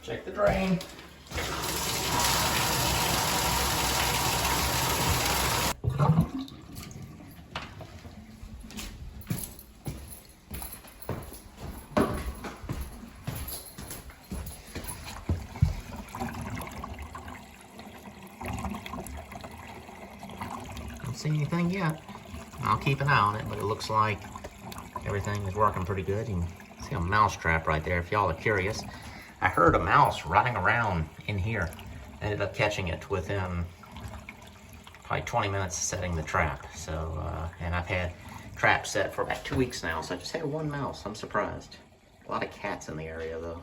Check the drain. Don't see anything yet. I'll keep an eye on it, but it looks like everything is working pretty good. You can see a mouse trap right there if y'all are curious. I heard a mouse running around in here. I ended up catching it within probably 20 minutes of setting the trap. So, and I've had traps set for about 2 weeks now, so I just had one mouse. I'm surprised. A lot of cats in the area though.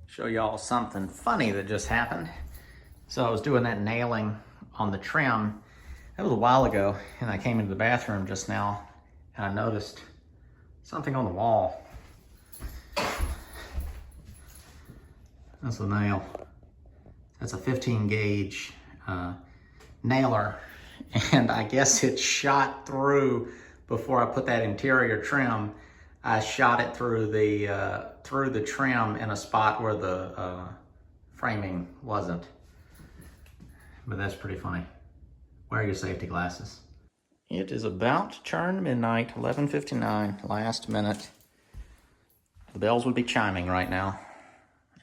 Show y'all something funny that just happened. So I was doing that nailing on the trim. That was a while ago, and I came into the bathroom just now, and I noticed something on the wall. That's a nail. That's a 15 gauge nailer, and I guess it shot through before I put that interior trim. I shot it through the trim in a spot where the framing wasn't. But that's pretty funny. Wear your safety glasses. It is about to turn midnight, 11:59, last minute. The bells would be chiming right now.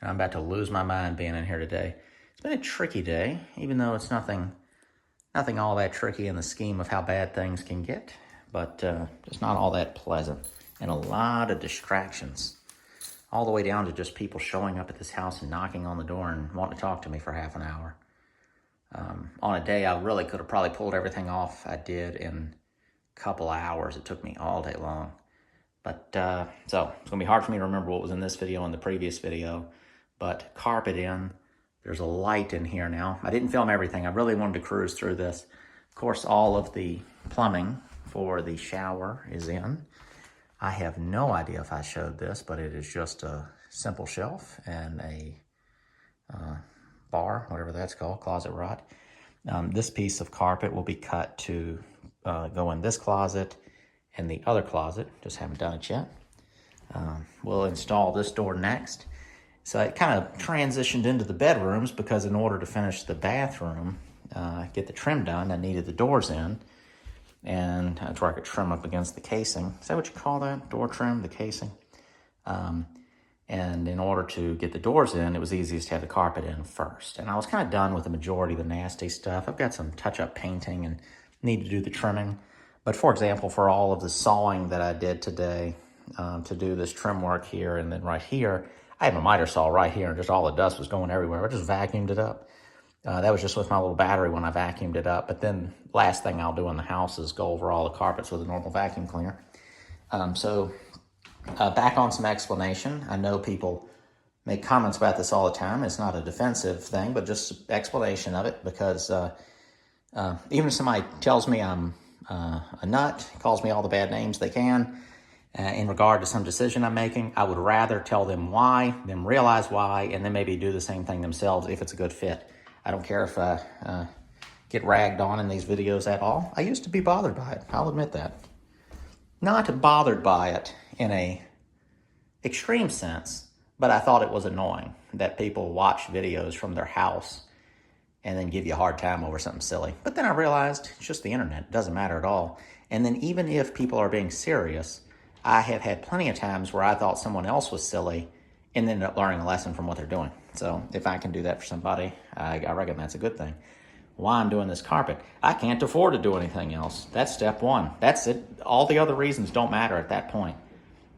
And I'm about to lose my mind being in here today. It's been a tricky day, even though it's nothing all that tricky in the scheme of how bad things can get, but it's not all that pleasant. And a lot of distractions, all the way down to just people showing up at this house and knocking on the door and wanting to talk to me for half an hour. On a day I really could have probably pulled everything off I did in a couple of hours. It took me all day long. But, so it's gonna be hard for me to remember what was in this video and the previous video, but carpet in, there's a light in here now. I didn't film everything. I really wanted to cruise through this. Of course, all of the plumbing for the shower is in. I have no idea if I showed this, but it is just a simple shelf and a bar, whatever that's called, closet rod. This piece of carpet will be cut to go in this closet and the other closet. Just haven't done it yet. We'll install this door next. So it kind of transitioned into the bedrooms because in order to finish the bathroom, get the trim done, I needed the doors in. And that's where I could trim up against the casing. Is that what you call that? Door trim, the casing? And in order to get the doors in, it was easiest to have the carpet in first. And I was kind of done with the majority of the nasty stuff. I've got some touch-up painting and need to do the trimming. But for example, for all of the sawing that I did today to do this trim work here and then right here, I have a miter saw right here and just all the dust was going everywhere. I just vacuumed it up. That was just with my little battery when I vacuumed it up. But then last thing I'll do in the house is go over all the carpets with a normal vacuum cleaner. Back on some explanation. I know people make comments about this all the time. It's not a defensive thing, but just explanation of it, because even if somebody tells me I'm a nut, calls me all the bad names they can in regard to some decision I'm making, I would rather tell them why, them realize why, and then maybe do the same thing themselves if it's a good fit. I don't care if I get ragged on in these videos at all. I used to be bothered by it, I'll admit that. Not bothered by it in a extreme sense, but I thought it was annoying that people watch videos from their house and then give you a hard time over something silly. But then I realized it's just the internet. It doesn't matter at all. And then even if people are being serious, I have had plenty of times where I thought someone else was silly and ended up learning a lesson from what they're doing. So if I can do that for somebody, I reckon that's a good thing. Why I'm doing this carpet, I can't afford to do anything else. That's step one. That's it. All the other reasons don't matter at that point.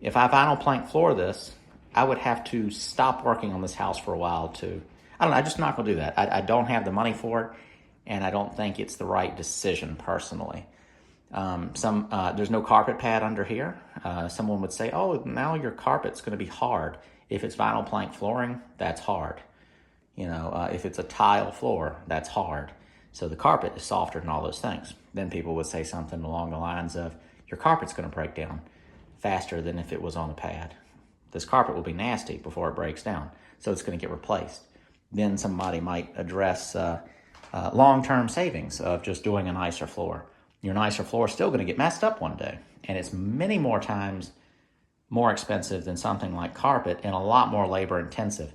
If I vinyl plank floor this, I would have to stop working on this house for a while to, I don't know, I'm just not gonna do that. I don't have the money for it, and I don't think it's the right decision personally. There's no carpet pad under here. Someone would say, oh, now your carpet's gonna be hard. If it's vinyl plank flooring, that's hard. You know, if it's a tile floor, that's hard. So the carpet is softer than all those things. Then people would say something along the lines of, your carpet's gonna break down faster than if it was on the pad. This carpet will be nasty before it breaks down, so it's gonna get replaced. Then somebody might address long-term savings of just doing a nicer floor. Your nicer floor is still gonna get messed up one day, and it's many more times more expensive than something like carpet and a lot more labor intensive.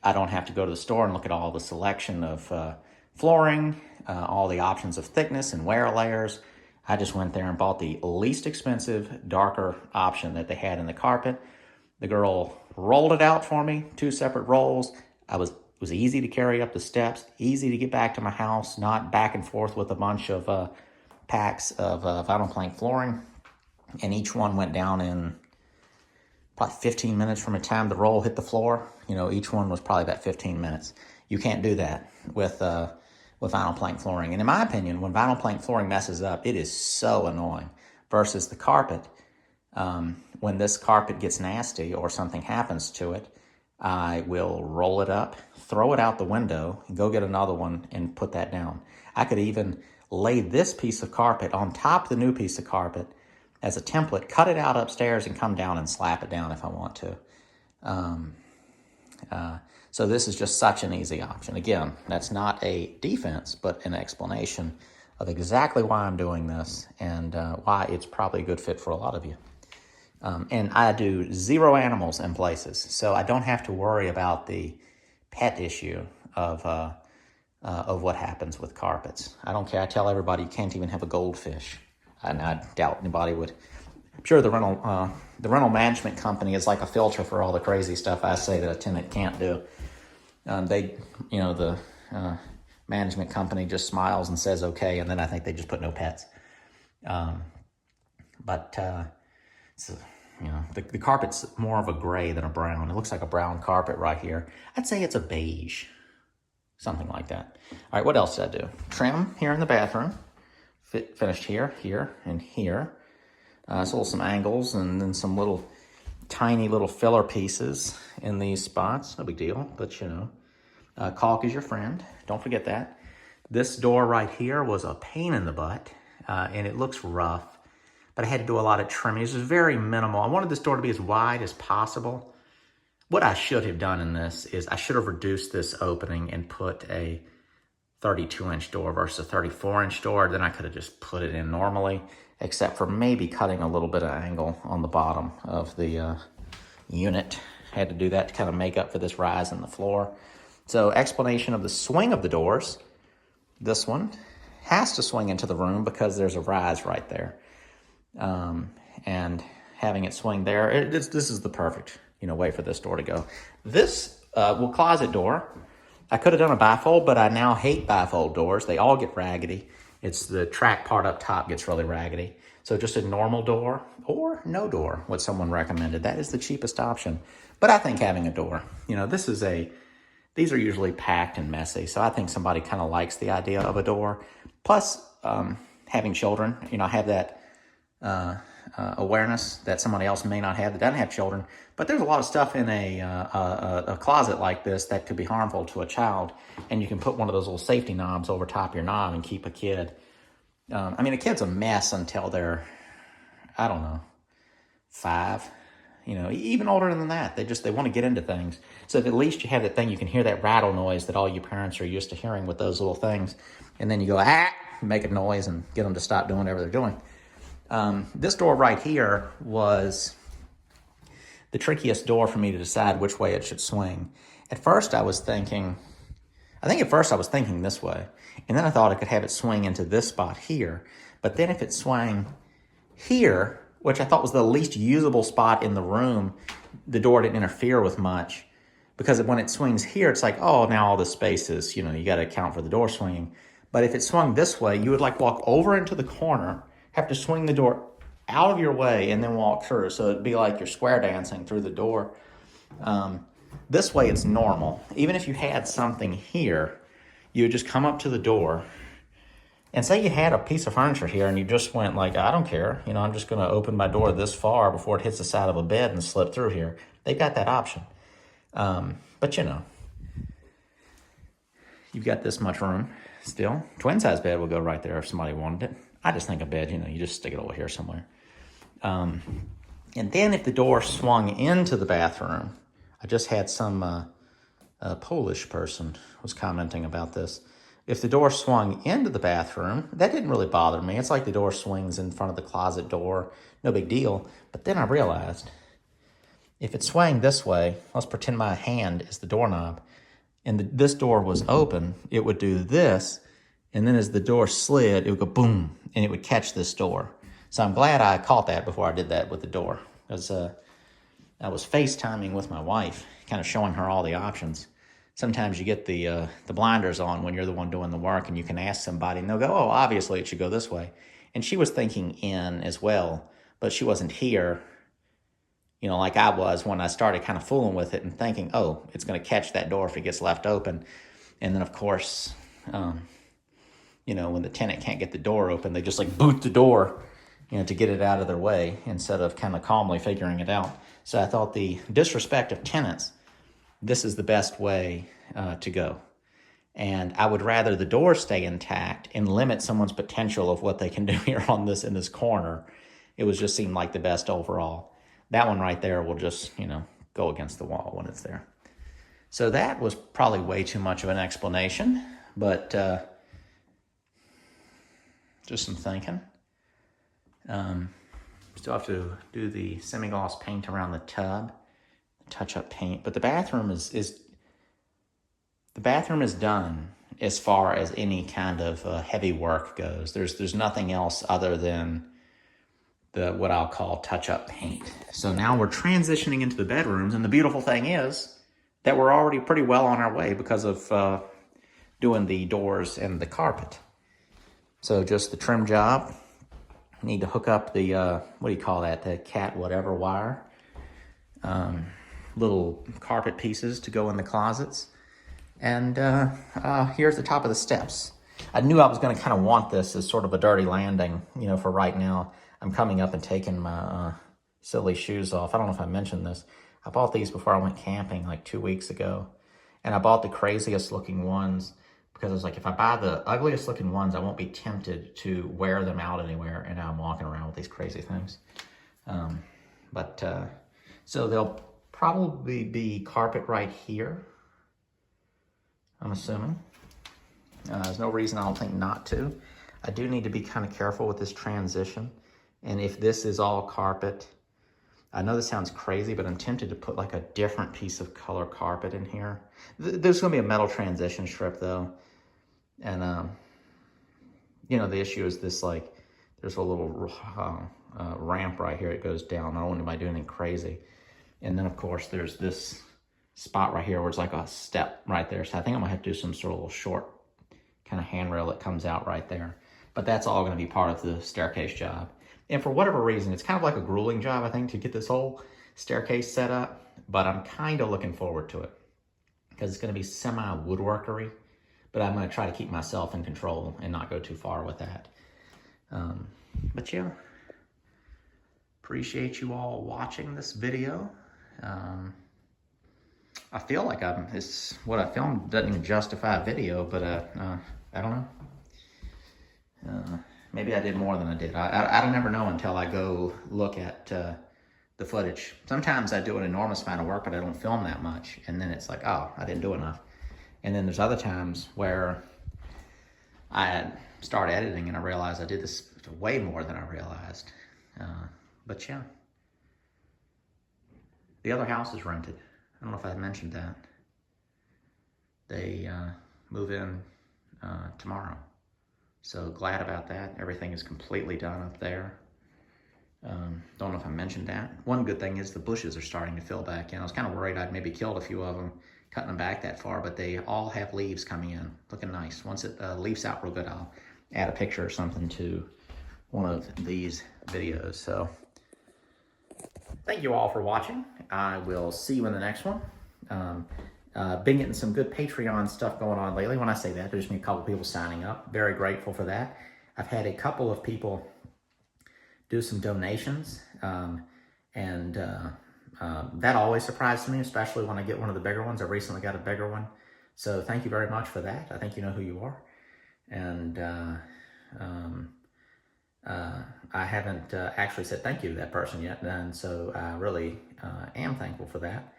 I don't have to go to the store and look at all the selection of flooring, all the options of thickness and wear layers. I just went there and bought the least expensive, darker option that they had in the carpet. The girl rolled it out for me, 2 separate rolls. It was easy to carry up the steps, easy to get back to my house, not back and forth with a bunch of packs of vinyl plank flooring. And each one went down in probably 15 minutes from the time the roll hit the floor. You know, each one was probably about 15 minutes. You can't do that with vinyl plank flooring. And in my opinion, when vinyl plank flooring messes up, it is so annoying. Versus the carpet, when this carpet gets nasty or something happens to it, I will roll it up, throw it out the window, and go get another one and put that down. I could even lay this piece of carpet on top of the new piece of carpet as a template, cut it out upstairs, and come down and slap it down if I want to. So this is just such an easy option. Again, that's not a defense, but an explanation of exactly why I'm doing this and why it's probably a good fit for a lot of you. And I do 0 animals in places, so I don't have to worry about the pet issue of what happens with carpets. I don't care. I tell everybody you can't even have a goldfish. And I doubt anybody would. I'm sure the rental management company is like a filter for all the crazy stuff I say that a tenant can't do. The management company just smiles and says okay, and then I think they just put no pets. The carpet's more of a gray than a brown. It looks like a brown carpet right here. I'd say it's a beige, something like that. All right, what else did I do? Trim here in the bathroom. Finished here, here, and here. So some angles and then some tiny little filler pieces in these spots. No big deal, but you know. Caulk is your friend. Don't forget that. This door right here was a pain in the butt, and it looks rough, but I had to do a lot of trimming. This is very minimal. I wanted this door to be as wide as possible. What I should have done in this is I should have reduced this opening and put a 32-inch door versus a 34-inch door. Then I could have just put it in normally, except for maybe cutting a little bit of angle on the bottom of the unit. Had to do that to kind of make up for this rise in the floor. So explanation of the swing of the doors. This one has to swing into the room because there's a rise right there. And having it swing there, this is the perfect way for this door to go. This closet door, I could have done a bifold, but I now hate bifold doors. They all get raggedy. It's the track part up top gets really raggedy. So just a normal door or no door, what someone recommended. That is the cheapest option. But I think having a door, you know, these are usually packed and messy. So I think somebody kind of likes the idea of a door. Plus, having children, you know, I have that awareness that somebody else may not have that doesn't have children. But there's a lot of stuff in a closet like this that could be harmful to a child. And you can put one of those little safety knobs over top your knob and keep a kid. I mean, a kid's a mess until they're, I don't know, 5. You know, even older than that. They want to get into things. So at least you have that thing, you can hear that rattle noise that all you parents are used to hearing with those little things. And then you go, make a noise and get them to stop doing whatever they're doing. This door right here was the trickiest door for me to decide which way it should swing. At first I was thinking this way. And then I thought I could have it swing into this spot here. But then if it swung here, which I thought was the least usable spot in the room, the door didn't interfere with much. Because when it swings here, it's like, oh, now all the space is, you know, you got to account for the door swinging. But if it swung this way, you would like walk over into the corner, have to swing the door out of your way and then walk through. So it'd be like you're square dancing through the door. This way it's normal. Even if you had something here, you would just come up to the door and say you had a piece of furniture here and you just went like, I don't care. You know, I'm just going to open my door this far before it hits the side of a bed and slip through here. They've got that option. But you know, you've got this much room still. Twin size bed will go right there if somebody wanted it. I just think a bed, you know, you just stick it over here somewhere. And then if the door swung into the bathroom, I just had some Polish person was commenting about this. If the door swung into the bathroom, that didn't really bother me. It's like the door swings in front of the closet door, no big deal. But then I realized, if it swung this way, let's pretend my hand is the doorknob, and this door was open, it would do this, and then as the door slid, it would go boom, and it would catch this door. So I'm glad I caught that before I did that with the door, because I was FaceTiming with my wife, kind of showing her all the options. Sometimes you get the blinders on when you're the one doing the work, and you can ask somebody, and they'll go, oh, obviously it should go this way. And she was thinking in as well, but she wasn't here, you know, like I was when I started kind of fooling with it and thinking, oh, it's going to catch that door if it gets left open. And then, of course, you know, when the tenant can't get the door open, they just like boot the door, you know, to get it out of their way instead of kind of calmly figuring it out. So I thought the disrespect of tenants, this is the best way to go. And I would rather the door stay intact and limit someone's potential of what they can do here in this corner. It was just seemed like the best overall. That one right there will just, you know, go against the wall when it's there. So that was probably way too much of an explanation, but just some thinking. Still have to do the semi-gloss paint around the tub, touch-up paint, but the bathroom is done as far as any kind of heavy work goes. There's nothing else other than what I'll call touch-up paint. So now we're transitioning into the bedrooms, and the beautiful thing is that we're already pretty well on our way because of doing the doors and the carpet. So just the trim job. Need to hook up the, what do you call that, the cat whatever wire. Little carpet pieces to go in the closets. And here's the top of the steps. I knew I was going to kind of want this as sort of a dirty landing, you know, for right now. I'm coming up and taking my silly shoes off. I don't know if I mentioned this. I bought these before I went camping like 2 weeks ago. And I bought the craziest looking ones because I was like, if I buy the ugliest looking ones, I won't be tempted to wear them out anywhere. And now I'm walking around with these crazy things. So there'll probably be carpet right here, I'm assuming. There's no reason I don't think not to. I do need to be kind of careful with this transition. And if this is all carpet, I know this sounds crazy, but I'm tempted to put like a different piece of color carpet in here. There's going to be a metal transition strip though. And, you know, the issue is this, like, there's a little ramp right here. It goes down. I don't want anybody doing anything crazy. And then, of course, there's this spot right here where it's like a step right there. So I think I'm going to have to do some sort of little short kind of handrail that comes out right there. but that's all going to be part of the staircase job. And for whatever reason, it's kind of like a grueling job, I think, to get this whole staircase set up, but I'm kind of looking forward to it because it's going to be semi-woodworkery, but I'm going to try to keep myself in control and not go too far with that. But yeah, appreciate you all watching this video. I feel like what I filmed doesn't even justify a video, but I don't know. Maybe I did more than I did. I don't never know until I go look at the footage. Sometimes I do an enormous amount of work, but I don't film that much. And then it's like, oh, I didn't do enough. And then there's other times where I start editing and I realize I did this way more than I realized. But yeah. The other house is rented. I don't know if I mentioned that. They move in tomorrow. So glad about that. Everything is completely done up there. Don't know if I mentioned that. One good thing is the bushes are starting to fill back in. I was kind of worried I'd maybe killed a few of them, cutting them back that far, but they all have leaves coming in, looking nice. Once it leaves out real good, I'll add a picture or something to one of these videos. So thank you all for watching. I will see you in the next one. Been getting some good Patreon stuff going on lately. When I say that, there's been a couple people signing up. Very grateful for that. I've had a couple of people do some donations, and that always surprises me, especially when I get one of the bigger ones. I recently got a bigger one. So thank you very much for that. I think you know who you are. And I haven't actually said thank you to that person yet, and so I really am thankful for that.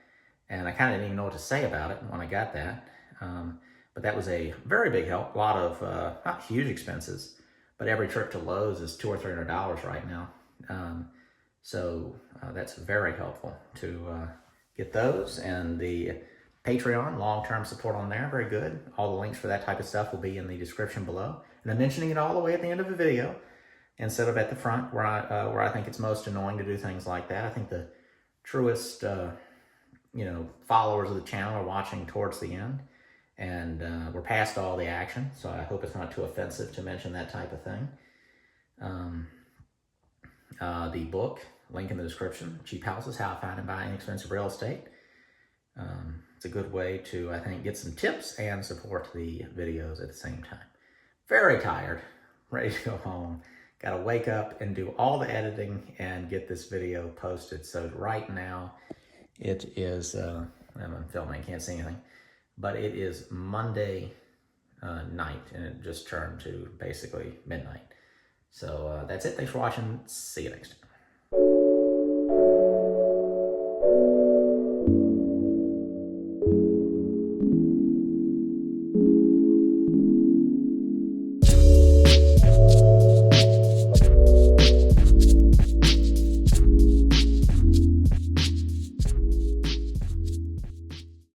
And I kind of didn't even know what to say about it when I got that. But that was a very big help. A lot of, not huge expenses, but every trip to Lowe's is $200 or $300 right now. So that's very helpful to get those. And the Patreon, long-term support on there, very good. All the links for that type of stuff will be in the description below. And I'm mentioning it all the way at the end of the video instead of at the front where I think it's most annoying to do things like that. I think the truest followers of the channel are watching towards the end, and we're past all the action, so I hope it's not too offensive to mention that type of thing. The book, link in the description, Cheap Houses, How I Find and Buy Inexpensive Real Estate. It's a good way to, I think, get some tips and support the videos at the same time. Very tired, ready to go home. Got to wake up and do all the editing and get this video posted. So right now, it is, I'm filming, can't see anything, but it is Monday night, and it just turned to basically midnight. So that's it. Thanks for watching. See you next time.